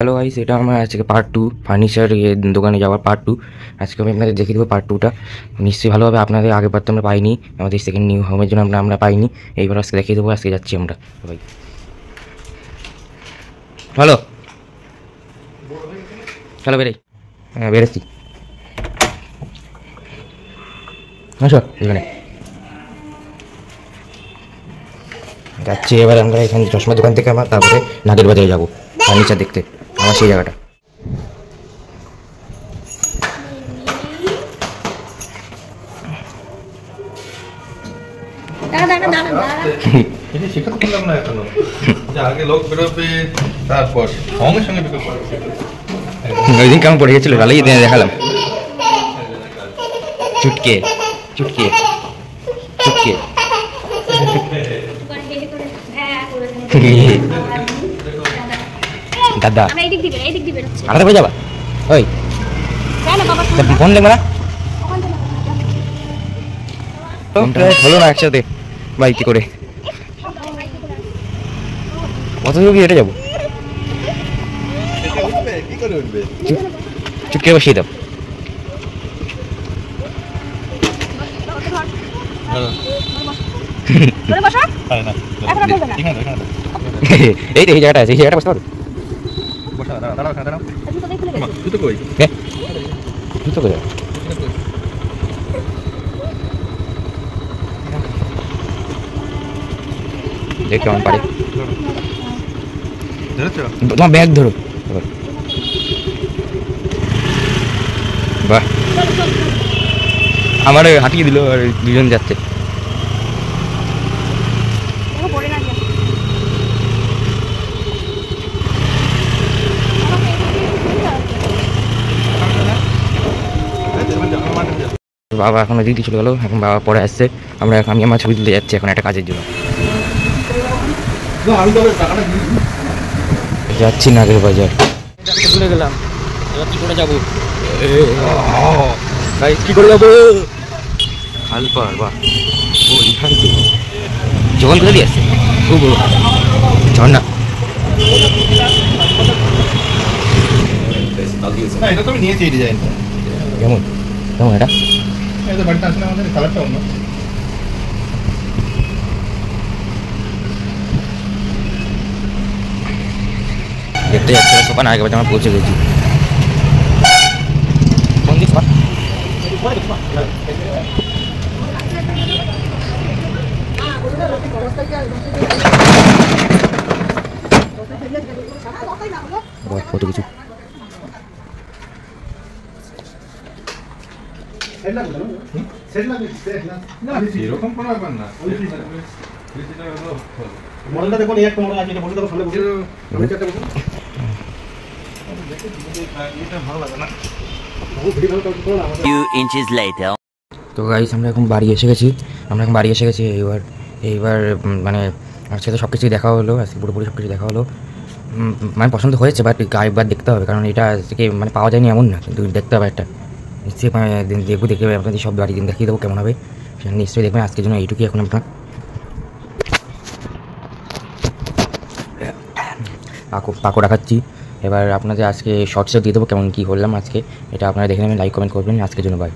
Hello guys, এটা আমার আজকে পার্ট 2 ফার্নিচার দোকানে যাওয়ার পার্ট 2। আজকে আমি আপনাদের দেখিয়ে দেবো পার্ট 2টা। নিশ্চয়ই ভালো হবে। আপনাদের আগের বার তো আমরা পাইনি, আমাদের সেকেন্ড নিউ হোমের জন্য আমরা পাইনি। এইবার আজকে দেখিয়ে দেবো। আজকে যাচ্ছি আমরা সবাই। হ্যালো হ্যালো, বেরাই। হ্যাঁ, বেরোচ্ছি। আসো এখানে যাচ্ছি। এবার আমরা এখানে চশমার দোকান থেকে আমার তারপরে নাগের বাজারে যাবো ফার্নিচার দেখতে, আমার সেই জায়গাটা। ওই দিন কেমন পড়ে গেছিল, ভালোই দেখালাম। চুটকে চুটকে চুটকে দাদা আলাদা করে যাবা? ওই ফোন দেখবে না, হলো না একসাথে বাইকে করে। কত দূর কি হেঁটে যাবো? চুটকে বসিয়ে দাও। এই তো এই জায়গাটা আছে, এই জায়গাটা বসতে পারো। জুতো কোথায়? দেখ কেমন পারে। তোমার ব্যাগ ধরো। বাহ, আমার হাঁটিয়ে দিল আর দুজন যাচ্ছে। বাবা এখন ওদিকে চলে গেলো, এখন বাবা পরে আসছে। আমি আমার ছবি তুলতে যাচ্ছি এখন একটা কাজের জন্য। যাচ্ছি নাগের বাজার। ভুলে গেলাম, এবার কি করে যাবো? কি করে যাবো? খালপাড়, বাহ। ওইখান থেকে জোগান করে দিয়ে আসছে, খুব বড় ঝর্ণা। কেমন কেমন এটা? দেখতে যাচ্ছি দোকান, আগে বাজে আমরা পৌঁছে গেছি। কত কিছু এরকম কোনো ব্যাপার না। মডেলটা দেখুন, একটা মডেল আছে, এটা মডেল দেখো, সামনে বসে এটা ভালো লাগে না। তো গাইস, আমরা এখন বাড়ি এসে গেছি। এইবার মানে আজকে তো সব কিছুই দেখা হলো, আজকে পুরোপুরি সব কিছু দেখা হলো। মানে পছন্দ হয়েছে, বাট গায়েবার দেখতে হবে, কারণ এটা থেকে মানে পাওয়া যায়নি এমন না, কিন্তু দেখতে হবে একটা। নিশ্চয়ই দেখে আপনাদের সব বাড়ি দিন দেখিয়ে দেবো কেমন হবে, সেটা নিশ্চয়ই দেখবেন। আজকের জন্য এইটুকুই এখন। আপনার পাকো রাখাচ্ছি। এবার আপনাদের আজকে শর্টসও দিয়ে দেবো কেমন কী করলাম আজকে, এটা আপনারা দেখে নেবেন, লাইক কমেন্ট করবেন। আজকের জন্য বাই।